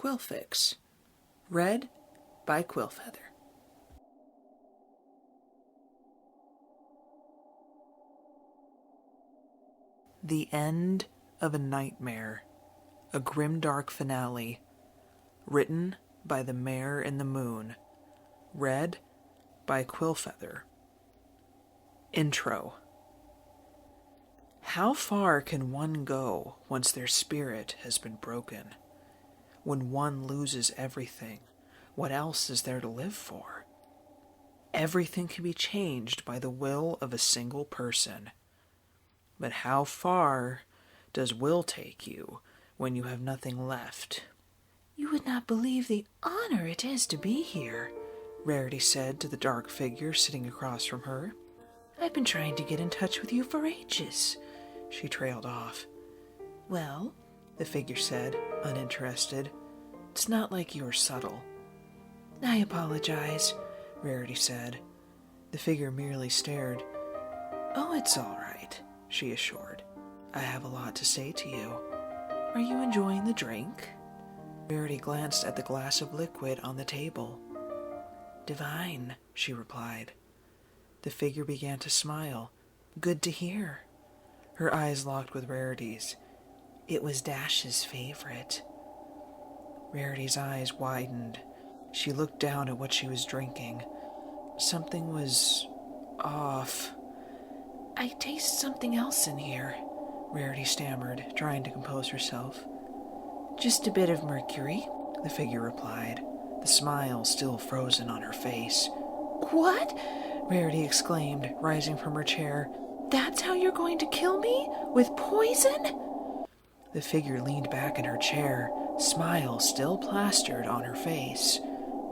Quillfix. Read by Quillfeather. The End of a Nightmare. A Grimdark Finale. Written by the Mare in the Moon. Read by Quillfeather. Intro. How far can one go once their spirit has been broken? When one loses everything, what else is there to live for? Everything can be changed by the will of a single person. But how far does will take you when you have nothing left? You would not believe the honor it is to be here, Rarity said to the dark figure sitting across from her. I've been trying to get in touch with you for ages. She trailed off. Well, the figure said, uninterested. It's not like you were subtle. I apologize, Rarity said. The figure merely stared. Oh, it's all right, she assured. I have a lot to say to you. Are you enjoying the drink? Rarity glanced at the glass of liquid on the table. Divine, she replied. The figure began to smile. Good to hear. Her eyes locked with Rarity's. It was Dash's favorite. Rarity's eyes widened. She looked down at what she was drinking. Something was off. I taste something else in here, Rarity stammered, trying to compose herself. Just a bit of mercury, the figure replied, the smile still frozen on her face. What? Rarity exclaimed, rising from her chair. That's how you're going to kill me? With poison? The figure leaned back in her chair, smile still plastered on her face.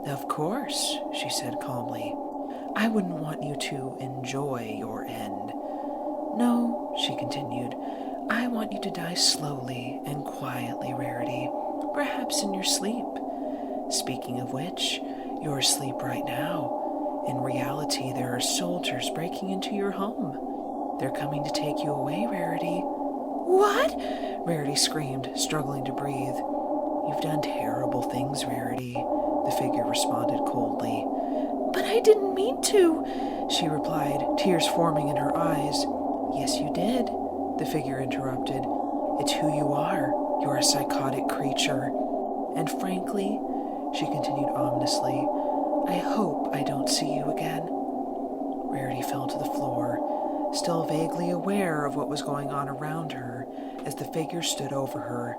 Of course, she said calmly. I wouldn't want you to enjoy your end. No, she continued, I want you to die slowly and quietly, Rarity, perhaps in your sleep. Speaking of which, you're asleep right now. In reality, there are soldiers breaking into your home. They're coming to take you away, Rarity. What? Rarity screamed, struggling to breathe. You've done terrible things, Rarity, the figure responded coldly. But I didn't mean to, she replied, tears forming in her eyes. Yes, you did, the figure interrupted. It's who you are. You're a psychotic creature. And frankly, she continued ominously, I hope I don't see you again. Rarity fell to the floor, still vaguely aware of what was going on around her, as the figure stood over her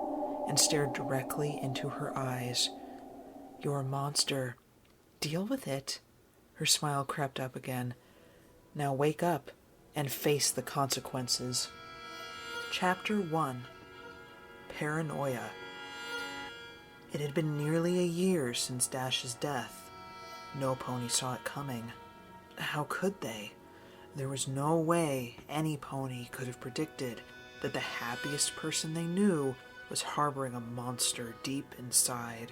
and stared directly into her eyes. You're a monster. Deal with it. Her smile crept up again. Now wake up and face the consequences. Chapter 1. Paranoia. It had been nearly a year since Dash's death. No pony saw it coming. How could they? There was no way any pony could have predicted that the happiest person they knew was harboring a monster deep inside.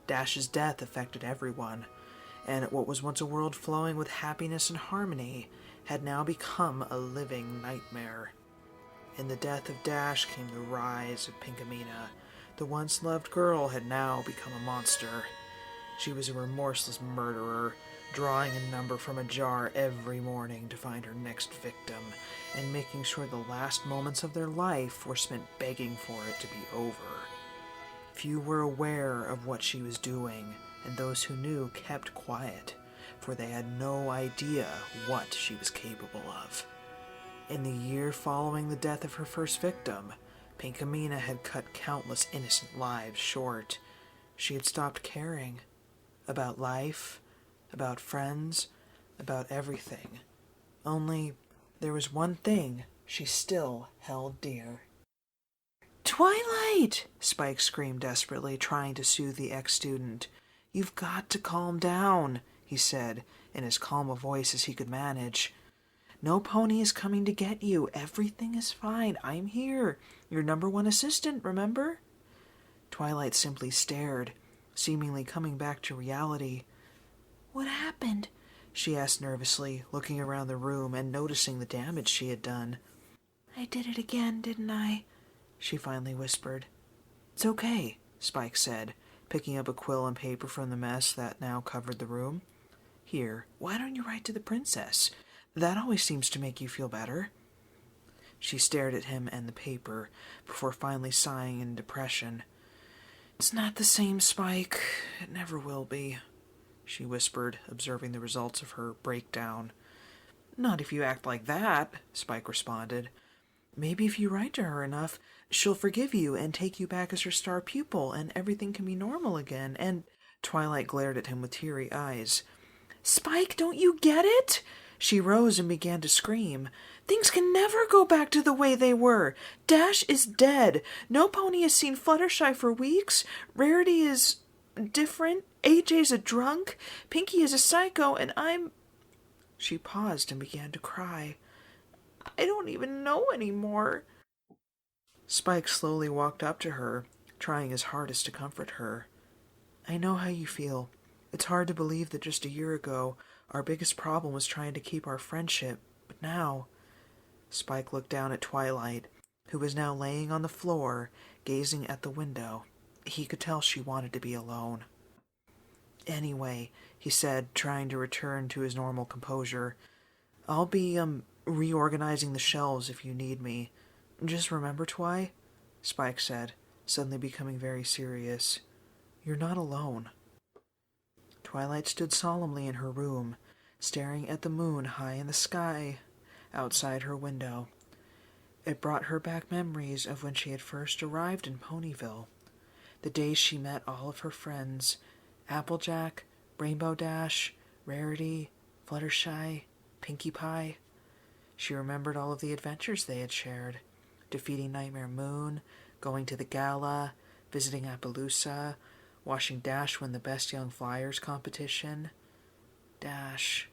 Dash's death affected everyone, and what was once a world flowing with happiness and harmony had now become a living nightmare. In the death of Dash came the rise of Pinkamina. The once loved girl had now become a monster. She was a remorseless murderer, drawing a number from a jar every morning to find her next victim, and making sure the last moments of their life were spent begging for it to be over. Few were aware of what she was doing, and those who knew kept quiet, for they had no idea what she was capable of. In the year following the death of her first victim, Pinkamina had cut countless innocent lives short. She had stopped caring about life, about friends, about everything. Only there was one thing she still held dear. Twilight! Spike screamed desperately, trying to soothe the ex-student. You've got to calm down, he said, in as calm a voice as he could manage. No pony is coming to get you. Everything is fine. I'm here. Your #1 assistant, remember? Twilight simply stared, seemingly coming back to reality. What happened? She asked nervously, looking around the room and noticing the damage she had done. I did it again, didn't I? She finally whispered. It's okay, Spike said, picking up a quill and paper from the mess that now covered the room. "Here, why don't you write to the princess? That always seems to make you feel better." She stared at him and the paper, before finally sighing in depression. "It's not the same, Spike. It never will be," she whispered, observing the results of her breakdown. "Not if you act like that," Spike responded. "Maybe if you write to her enough, she'll forgive you and take you back as her star pupil, and everything can be normal again, and—" Twilight glared at him with teary eyes. "Spike, don't you get it?" She rose and began to scream. "Things can never go back to the way they were. Dash is dead. No pony has seen Fluttershy for weeks. Rarity is different. AJ's a drunk. Pinky is a psycho, and I'm—" She paused and began to cry. "I don't even know anymore." Spike slowly walked up to her, trying his hardest to comfort her. "I know how you feel. It's hard to believe that just a year ago, our biggest problem was trying to keep our friendship, but now—" Spike looked down at Twilight, who was now laying on the floor, gazing at the window. He could tell she wanted to be alone. "Anyway," he said, trying to return to his normal composure, "I'll be, reorganizing the shelves if you need me. Just remember, Twi," Spike said, suddenly becoming very serious, "you're not alone." Twilight stood solemnly in her room, staring at the moon high in the sky outside her window. It brought her back memories of when she had first arrived in Ponyville, the day she met all of her friends, Applejack, Rainbow Dash, Rarity, Fluttershy, Pinkie Pie. She remembered all of the adventures they had shared, defeating Nightmare Moon, going to the gala, visiting Appaloosa, watching Dash win the Best Young Flyers competition. Dash.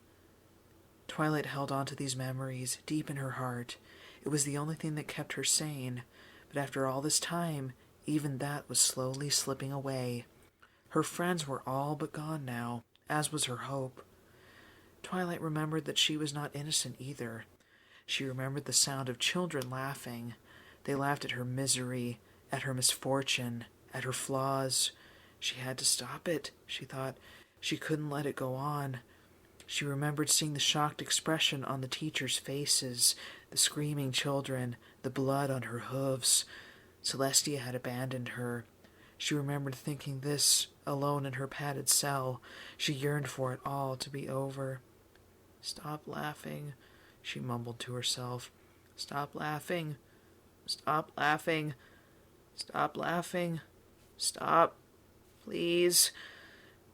Twilight held on to these memories deep in her heart. It was the only thing that kept her sane, but after all this time, even that was slowly slipping away. Her friends were all but gone now, as was her hope. Twilight remembered that she was not innocent either. She remembered the sound of children laughing. They laughed at her misery, at her misfortune, at her flaws. She had to stop it, she thought. She couldn't let it go on. She remembered seeing the shocked expression on the teachers' faces, the screaming children, the blood on her hooves. Celestia had abandoned her. She remembered thinking this, alone in her padded cell. She yearned for it all to be over. "Stop laughing," she mumbled to herself. "Stop laughing. Stop laughing. Stop laughing. Stop. Please."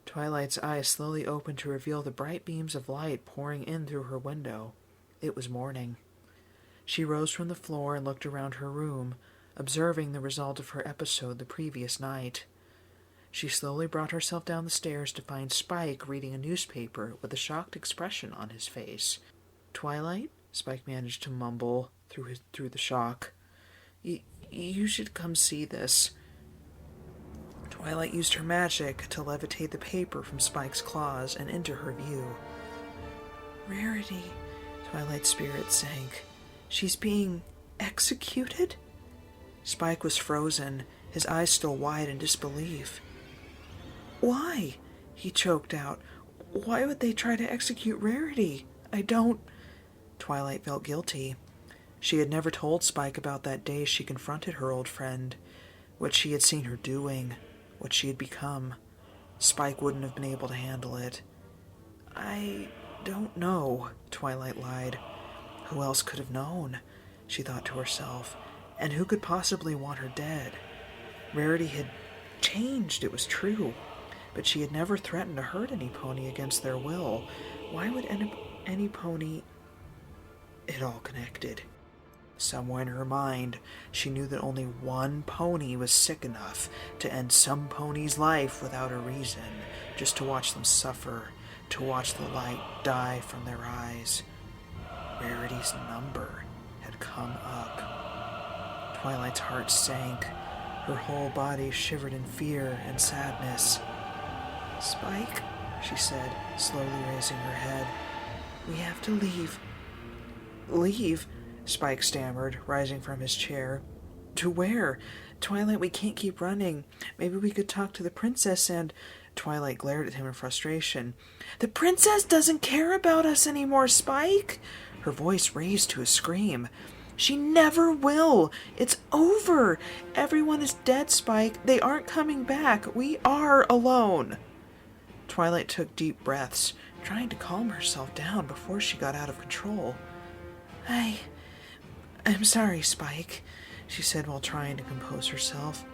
Twilight's eyes slowly opened to reveal the bright beams of light pouring in through her window. It was morning. She rose from the floor and looked around her room, observing the result of her episode the previous night. She slowly brought herself down the stairs to find Spike reading a newspaper with a shocked expression on his face. "Twilight?" Spike managed to mumble through the shock. You should come see this." Twilight used her magic to levitate the paper from Spike's claws and into her view. "Rarity," Twilight's spirit sank. "She's being executed?" Spike was frozen, his eyes still wide in disbelief. "Why?" he choked out. "Why would they try to execute Rarity? I don't—" Twilight felt guilty. She had never told Spike about that day she confronted her old friend, what she had seen her doing, what she had become. Spike wouldn't have been able to handle it. "I don't know," Twilight lied. Who else could have known? She thought to herself. And who could possibly want her dead? Rarity had changed, it was true, but she had never threatened to hurt any pony against their will. Why would any pony... It all connected. Somewhere in her mind, she knew that only one pony was sick enough to end some pony's life without a reason, just to watch them suffer, to watch the light die from their eyes. Rarity's number had come up. Twilight's heart sank. Her whole body shivered in fear and sadness. "Spike," she said, slowly raising her head. "We have to leave." "Leave?" Spike stammered, rising from his chair. To where? Twilight, we can't keep running. Maybe we could talk to the princess and... Twilight glared at him in frustration. The princess doesn't care about us anymore, Spike! Her voice raised to a scream. She never will! It's over! Everyone is dead, Spike. They aren't coming back. We are alone! Twilight took deep breaths, trying to calm herself down before she got out of control. I'm sorry, Spike, she said while trying to compose herself.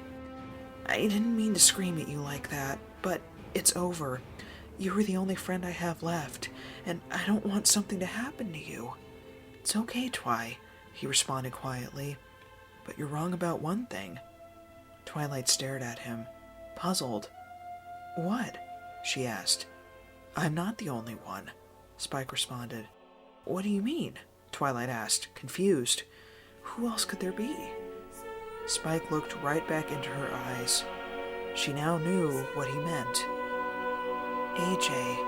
I didn't mean to scream at you like that, but it's over. You were the only friend I have left, and I don't want something to happen to you. It's okay, Twi, he responded quietly, but you're wrong about one thing. Twilight stared at him, puzzled. What? She asked. I'm not the only one, Spike responded. What do you mean? Twilight asked, confused. Who else could there be? Spike looked right back into her eyes. She now knew what he meant. AJ.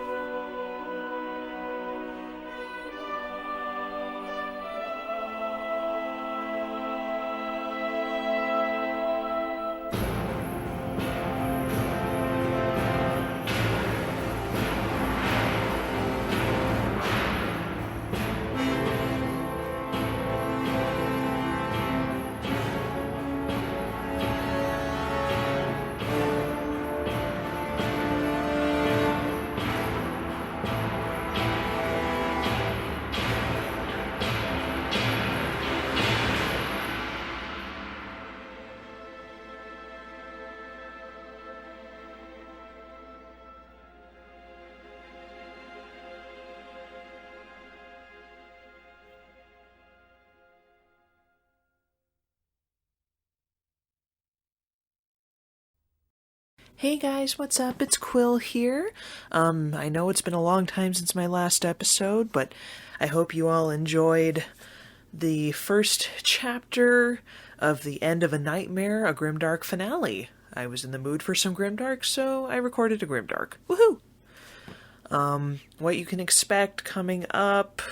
Hey guys, what's up? It's Quill here. I know it's been a long time since my last episode, but I hope you all enjoyed the first chapter of The End of a Nightmare, a Grimdark finale. I was in the mood for some Grimdark, so I recorded a Grimdark. Woohoo! What you can expect coming up,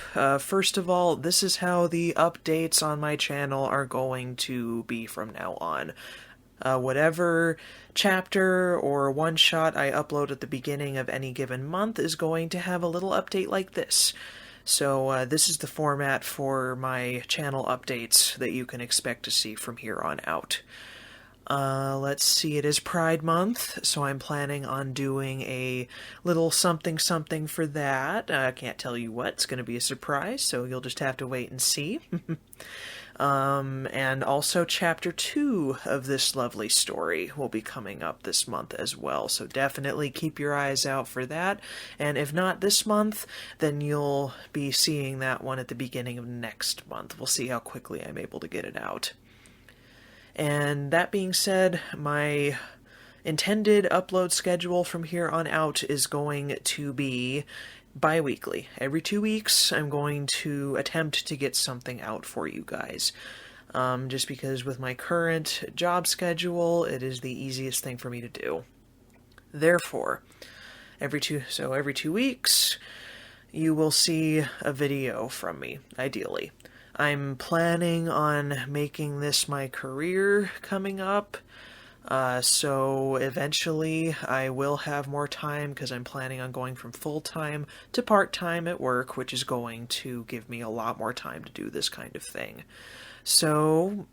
first of all, this is how the updates on my channel are going to be from now on. Whatever chapter or one-shot I upload at the beginning of any given month is going to have a little update like this. So this is the format for my channel updates that you can expect to see from here on out. Let's see, it is Pride Month, so I'm planning on doing a little something for that. I can't tell you what, it's going to be a surprise, so you'll just have to wait and see. And also Chapter 2 of this lovely story will be coming up this month as well, so definitely keep your eyes out for that, and if not this month, then you'll be seeing that one at the beginning of next month. We'll see how quickly I'm able to get it out. And that being said, my intended upload schedule from here on out is going to be bi-weekly. Every 2 weeks, I'm going to attempt to get something out for you guys. Just because with my current job schedule, it is the easiest thing for me to do. Therefore, every 2 weeks, you will see a video from me, ideally. I'm planning on making this my career coming up. So eventually I will have more time because I'm planning on going from full-time to part-time at work, which is going to give me a lot more time to do this kind of thing. So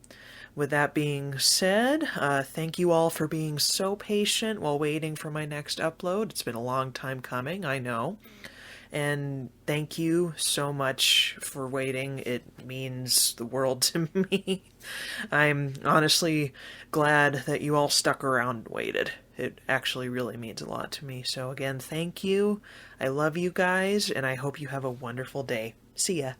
with that being said, thank you all for being so patient while waiting for my next upload. It's been a long time coming, I know. And thank you so much for waiting. It means the world to me. I'm honestly glad that you all stuck around and waited. It actually really means a lot to me. So again, thank you. I love you guys, and I hope you have a wonderful day. See ya.